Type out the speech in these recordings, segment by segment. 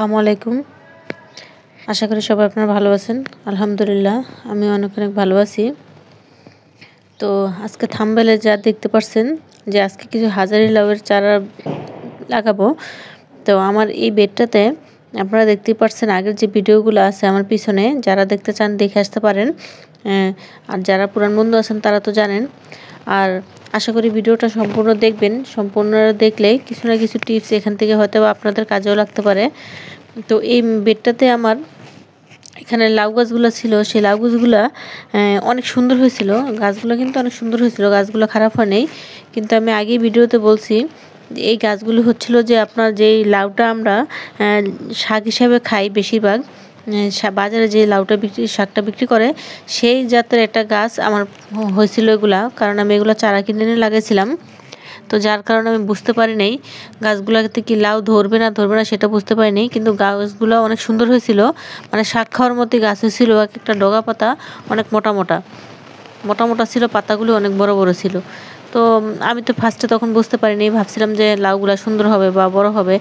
আসসালামু আলাইকুম। আশা করি সবাই আপনারা ভালো আছেন। আলহামদুলিল্লাহ আমি অনেক ভালো আছি। তো আজকে থাম্বনেলে যা দেখতে পাচ্ছেন যে আজকে কিছু হাজারি লাউয়ের চারা লাগাবো। তো আমার এই বেডটাতে আপনারা দেখতেই পাচ্ছেন আগের যে ভিডিওগুলো আছে আমার পিছনে, যারা দেখতে চান দেখে আসতে পারেন। আর যারা পুরান বন্ধু আছেন তারা তো জানেন। আর আশা করি ভিডিওটা সম্পূর্ণ দেখবেন। সম্পূর্ণ দেখলে কিছু না কিছু টিপস এখান থেকে হয়তো আপনাদের কাজেও লাগতে পারে। তো এই বেডটাতে আমার এখানে লাউ গাছগুলো ছিল, সেই লাউ গাছগুলো অনেক সুন্দর হয়েছিল। গাছগুলো কিন্তু অনেক সুন্দর হয়েছিল, গাছগুলো খারাপ হয় নাই। কিন্তু আমি আগেই ভিডিওতে বলছি এই গাছগুলো হচ্ছিল যে আপনার যেই লাউটা আমরা শাক হিসাবে খাই বেশিরভাগ, বাজারে যে লাউটা শাকটা বিক্রি করে সেই জাতের একটা গাছ আমার হয়েছিল এগুলা। কারণ আমি এগুলো চারা কিনে এনে লাগাইছিলাম। তো যার কারণে আমি বুঝতে পারি নাই গাছগুলোতে কি লাউ ধরবে না সেটা বুঝতে পারি নাই। কিন্তু গাছগুলো অনেক সুন্দর হয়েছিল, মানে শাক খাওয়ার মতোই গাছ হয়েছিল। এক একটা ডগা পাতা অনেক মোটা মোটা ছিল, পাতাগুলো অনেক বড় বড় ছিল। তো আমি তো ফার্স্টে তখন বুঝতে পারিনি, ভাবছিলাম যে লাউগুলো সুন্দর হবে বা বড় হবে।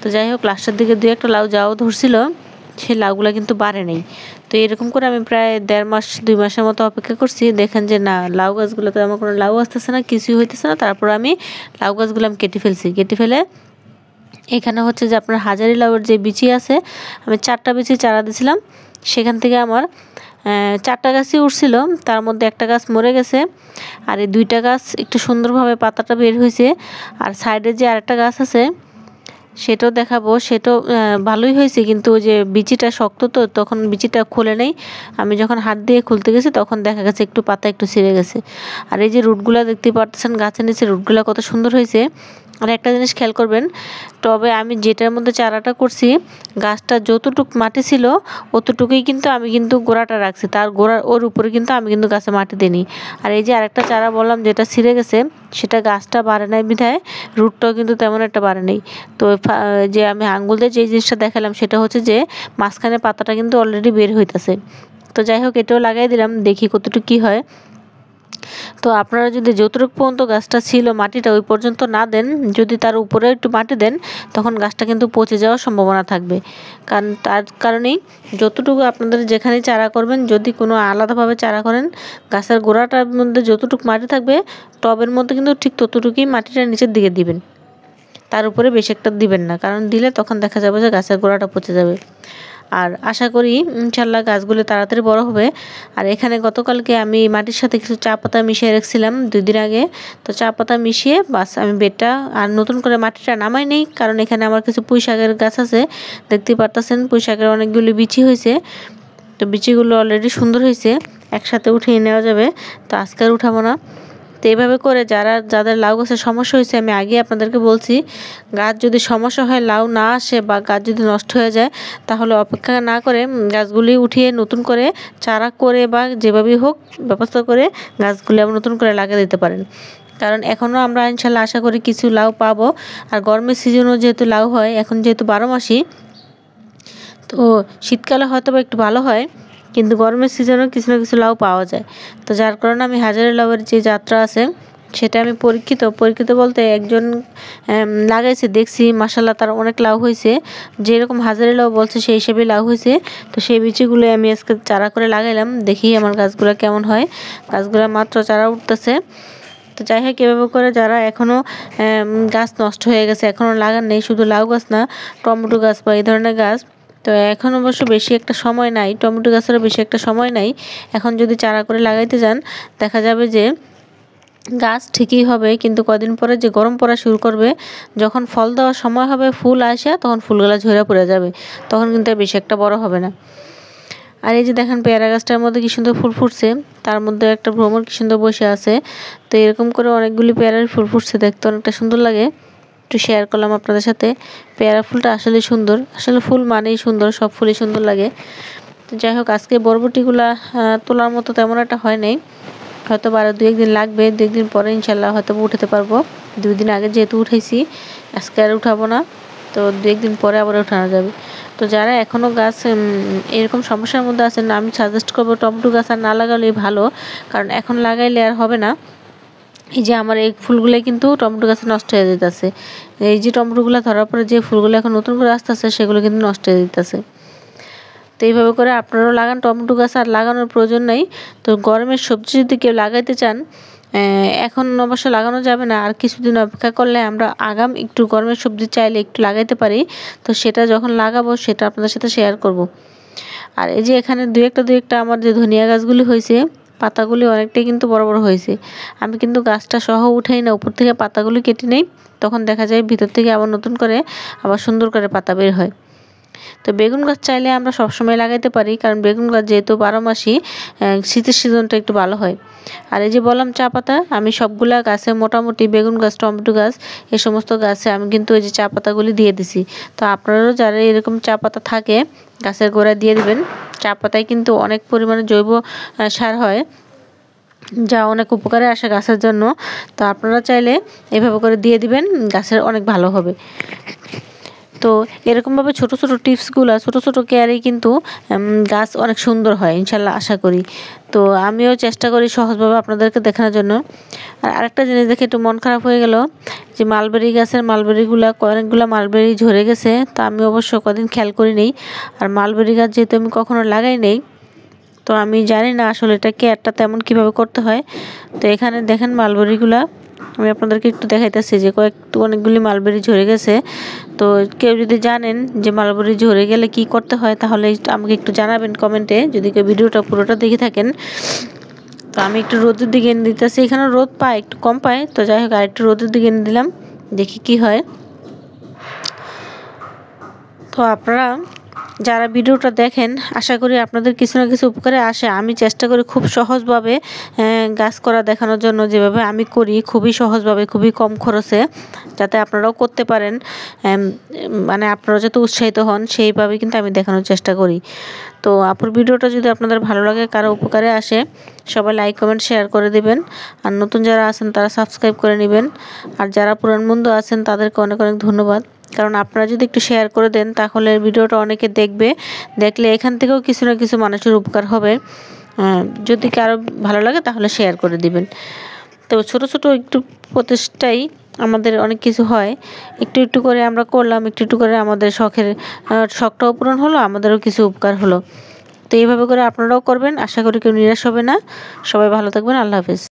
তো যাই হোক লাস্টের দিকে দু একটা লাউ যাও ধরছিল, সেই লাউগুলো কিন্তু বাড়ে নেই। তো এরকম করে আমি প্রায় 1.5 মাস 2 মাসের মতো অপেক্ষা করছি। দেখেন যে না, লাউ গাছগুলোতে আমার কোনো লাউ আসতেছে না, কিছুই হইতেছে না। তারপর আমি লাউ গাছগুলো আমি কেটে ফেলে এখানে হচ্ছে যে আপনার হাজারি লাউয়ের যে বিচি আছে, আমি 4টা বিচি চারা দিয়েছিলাম। সেখান থেকে আমার 4টা গাছই উঠছিল, তার মধ্যে একটা গাছ মরে গেছে। আর এই 2টা গাছ একটু সুন্দরভাবে পাতাটা বের হয়েছে। আর সাইডে যে আরেকটা গাছ আছে সেটাও দেখাবো, সেটাও ভালোই হয়েছে। কিন্তু ওই যে বিচিটা শক্ত, তো তখন বিচিটা খুলে নেই। আমি যখন হাত দিয়ে খুলতে গেছি তখন দেখা গেছে একটু পাতা একটু ছিঁড়ে গেছে। আর এই যে রুটগুলা দেখতে পাচ্ছেন গাছের নিচে, রুটগুলা কত সুন্দর হয়েছে। আর একটা জিনিস খেয়াল করবেন, তবে আমি যেটার মধ্যে চারাটা করছি, গাছটা যতটুক মাটি ছিল অতটুকুই কিন্তু আমি গোড়াটা রাখছি, তার ওর উপরে কিন্তু আমি গাছে মাটি দিইনি। আর এই যে আরেকটা চারা বললাম যেটা ছিঁড়ে গেছে, সেটা গাছটা বাড়ে নাই বিধায় রুটটাও কিন্তু তেমন একটা বাড়ে নেই। তো যে আমি আঙ্গুল দিয়ে যে জিনিসটা দেখালাম সেটা হচ্ছে যে মাঝখানে পাতাটা কিন্তু অলরেডি বের হইতেছে। তো যাই হোক এটাও লাগাই দিলাম, দেখি কতটুকু কী হয়। তো আপনারা যদি যতটুকু পর্যন্ত গাছটা ছিল মাটিটা ওই পর্যন্ত না দেন, যদি তার উপরে একটু মাটি দেন, তখন গাছটা কিন্তু পচে যাওয়ার সম্ভাবনা থাকবে। কারণ তার কারণেই যতটুকু আপনাদের যেখানে চারা করবেন, যদি কোনো আলাদাভাবে চারা করেন, গাছের গোড়াটার মধ্যে যতটুকু মাটি থাকবে টবের মধ্যে কিন্তু ঠিক ততটুকুই মাটিটা নিচের দিকে দিবেন, তার উপরে বেশি একটা দিবেন না। কারণ দিলে তখন দেখা যাবে যে গাছের গোড়াটা পচে যাবে। আর আশা করি ইনশাল্লাহ গাছগুলো তাড়াতাড়ি বড় হবে। আর এখানে গতকালকে আমি মাটির সাথে কিছু চা পাতা মিশিয়ে রাখছিলাম 2 দিন আগে। তো চা পাতা মিশিয়ে বাস আমি বেডটা আর নতুন করে মাটিটা নামাই নেই। কারণ এখানে আমার কিছু পুঁই শাকের গাছ আছে, দেখতেই পারতেছেন পুঁই শাকের অনেকগুলি বিচি হয়েছে। তো বিচিগুলো অলরেডি সুন্দর হয়েছে, একসাথে উঠিয়ে নেওয়া যাবে। তো আজকে আর উঠাবো না। তো এইভাবে করে যাদের লাউ গাছের সমস্যা হয়েছে, আমি আগে আপনাদেরকে বলছি, গাছ যদি সমস্যা হয়, লাউ না আসে বা গাছ যদি নষ্ট হয়ে যায়, তাহলে অপেক্ষা না করে গাছগুলি উঠিয়ে নতুন করে চারা করে বা যেভাবেই হোক ব্যবস্থা করে গাছগুলি আবার নতুন করে লাগিয়ে দিতে পারেন। কারণ এখনও আমরা ইনশাল্লাহ আশা করি কিছু লাউ পাবো। আর গরমের সিজনও যেহেতু লাউ হয়, এখন যেহেতু 12 মাসই, তো শীতকালে হয়তো বা একটু ভালো হয়, কিন্তু গরমের সিজনেও কিছু না কিছু লাউ পাওয়া যায়। তো যার কারণে আমি হাজারি লাউয়ের যে যাত্রা আছে সেটা আমি পরীক্ষিত বলতে একজন লাগাইছে, দেখছি মাশাল্লাহ তার অনেক লাউ হয়েছে। যেরকম হাজারি লাউ বলছে সেই হিসেবে লাউ হয়েছে। তো সেই বীজগুলো আমি আজকে চারা করে লাগাইলাম, দেখি আমার গাছগুলো কেমন হয়। গাছগুলো মাত্র চারা উঠতেছে। তো যাই হোক এভাবে করে যারা এখনও গাছ নষ্ট হয়ে গেছে, এখনও লাগান নেই, শুধু লাউ গাছ না, টমেটো গাছ বা এই ধরনের গাছ, তো এখন অবশ্য বেশি একটা সময় নাই, টমেটো গাছেরও বেশি একটা সময় নাই। এখন যদি চারা করে লাগাইতে যান, দেখা যাবে যে গাছ ঠিকই হবে, কিন্তু কদিন পরে যে গরম পড়া শুরু করবে, যখন ফল দেওয়ার সময় হবে, ফুল আসে, তখন ফুলগুলো ঝরে পড়ে যাবে, তখন কিন্তু বেশি একটা বড় হবে না। আর এই যে দেখেন পেয়ারা গাছটার মধ্যে কি সুন্দর ফুল ফুটছে, তার মধ্যে একটা ভ্রমর কি সুন্দর বসে আছে। তো এরকম করে অনেকগুলি পেয়ারার ফুল ফুটছে, দেখতে অনেকটা সুন্দর লাগে। একটু শেয়ার করলাম আপনাদের সাথে। পেয়ারা ফুলটা আসলে সুন্দর, আসলে ফুল মানেই সুন্দর, সব ফুলই সুন্দর লাগে। তো যাই হোক আজকে বরবটিগুলা তোলার মতো তেমন একটা হয় নাই, হয়তো আরও 2-1 দিন লাগবে। 2-1 দিন পরে ইনশাল্লাহ হয়তো উঠাতে পারবো। 2 দিন আগে যেহেতু উঠাইছি, আজকে আর উঠাবো না। তো 2-1 দিন পরে আবার উঠানো যাবে। তো যারা এখনও গাছ এরকম সমস্যার মধ্যে আছেন, আমি সাজেস্ট করবো টমেটো গাছ আর না লাগালেই ভালো। কারণ এখন লাগাইলে আর হবে না, এই যে আমার এই ফুলগুলো কিন্তু টমেটো গাছে নষ্ট হয়ে যেতেছে। এই যে টমেটোগুলো ধরার পরে যে ফুলগুলো এখন নতুন করে আসতেছে সেগুলো কিন্তু নষ্ট হয়ে যেতেছে। তো এইভাবে করে আপনারাও লাগান টমেটো গাছ, আর লাগানোর প্রয়োজন নেই। তো গরমের সবজি যদি কেউ লাগাইতে চান, এখন অবশ্য লাগানো যাবে না, আর কিছুদিন অপেক্ষা করলে আমরা আগাম একটু গরমের সবজি চাইলে একটু লাগাইতে পারি। তো সেটা যখন লাগাবো সেটা আপনাদের সাথে শেয়ার করব। আর এই যে এখানে দুই একটা আমার যে ধনিয়া গাছগুলি হয়েছে, পাতাগুলি অনেকটাই কিন্তু বড় বড় হয়েছে। আমি কিন্তু গাছটা সহ উঠাই না, উপর থেকে পাতাগুলি কেটে নেই, তখন দেখা যায় ভিতর থেকে আবার নতুন করে আবার সুন্দর করে পাতা বের হয়। তো বেগুন গাছ চাইলে আমরা সবসময় লাগাইতে পারি, কারণ বেগুন গাছ যেহেতু 12 মাসই, শীতের সিজনটা একটু ভালো হয়। আর এই যে বললাম চা পাতা, আমি সবগুলা গাছে মোটামুটি বেগুন গাছ, টমেটো গাছ, এই সমস্ত গাছে আমি কিন্তু ওই যে চা পাতাগুলি দিয়ে দিছি। তো আপনারাও যারা এরকম চা পাতা থাকে গাছের গোড়ায় দিয়ে দিবেন। চা পাতায় কিন্তু অনেক পরিমাণে জৈব সার হয়, যা অনেক উপকারে আসে গাছের জন্য। তো আপনারা চাইলে এভাবে করে দিয়ে দিবেন, গাছের অনেক ভালো হবে। তো এরকমভাবে ছোট ছোট টিপসগুলো, ছোট ছোট কেয়ারেই কিন্তু গাছ অনেক সুন্দর হয় ইনশাল্লাহ, আশা করি। তো আমিও চেষ্টা করি সহজভাবে আপনাদেরকে দেখানোর জন্য। আর আরেকটা জিনিস দেখে একটু মন খারাপ হয়ে গেল, যে মালবেরি গাছের মালবেরিগুলো, অনেকগুলো মালবেরি ঝরে গেছে। তো আমি অবশ্য কদিন খেয়াল করি নেই। আর মালবেরি গাছ যেহেতু আমি কখনো লাগাই নেই, তো আমি জানি না আসলে এটা কেয়ারটা তেমন কিভাবে করতে হয়। তো এখানে দেখেন মালবেরিগুলা আমি আপনাদেরকে একটু দেখাইতেছি, যে অনেকগুলি মালবেরি ঝরে গেছে। তো কেউ যদি জানেন যে মালবেরি ঝরে গেলে কি করতে হয়, তাহলে আমাকে একটু জানাবেন কমেন্টে, যদি কেউ ভিডিওটা পুরোটা দেখে থাকেন। তো আমি একটু রোদের দিকে এনে দিতেছি, এখানে রোদ পায়, একটু কম পায়। তো যাই হোক, আর একটু রোদের দিকে এনে দিলাম, দেখি কি হয়। তো আপনারা যারা ভিডিওটা দেখেন, আশা করি আপনাদের কিছু না কিছু উপকারে আসে। আমি চেষ্টা করি খুব সহজভাবে গাছ করা দেখানোর জন্য, যেভাবে আমি করি খুবই সহজভাবে, খুবই কম খরচে, যাতে আপনারাও করতে পারেন, মানে আপনারা যাতে উৎসাহিত হন, সেইভাবে কিন্তু আমি দেখানোর চেষ্টা করি। তো আপুর ভিডিওটা যদি আপনাদের ভালো লাগে, কারো উপকারে আসে, সবাই লাইক কমেন্ট শেয়ার করে দিবেন। আর নতুন যারা আছেন তারা সাবস্ক্রাইব করে নেবেন। আর যারা পুরান বন্ধু আছেন তাদেরকে অনেক অনেক ধন্যবাদ, কারণ আপনারা যদি একটু শেয়ার করে দেন তাহলে ভিডিওটা অনেকে দেখবে, দেখলে এখান থেকেও কিছু না কিছু মানুষের উপকার হবে। যদি কারো ভালো লাগে তাহলে শেয়ার করে দিবেন। তো ছোট ছোট একটু প্রচেষ্টাই আমাদের অনেক কিছু হয়, একটু একটু করে আমরা করলাম, একটু একটু করে আমাদের শখটাও পূরণ হলো, আমাদেরও কিছু উপকার হলো। তো এইভাবে করে আপনারাও করবেন, আশা করি কেউ নিরাশ হবে না। সবাই ভালো থাকবেন, আল্লাহ হাফেজ।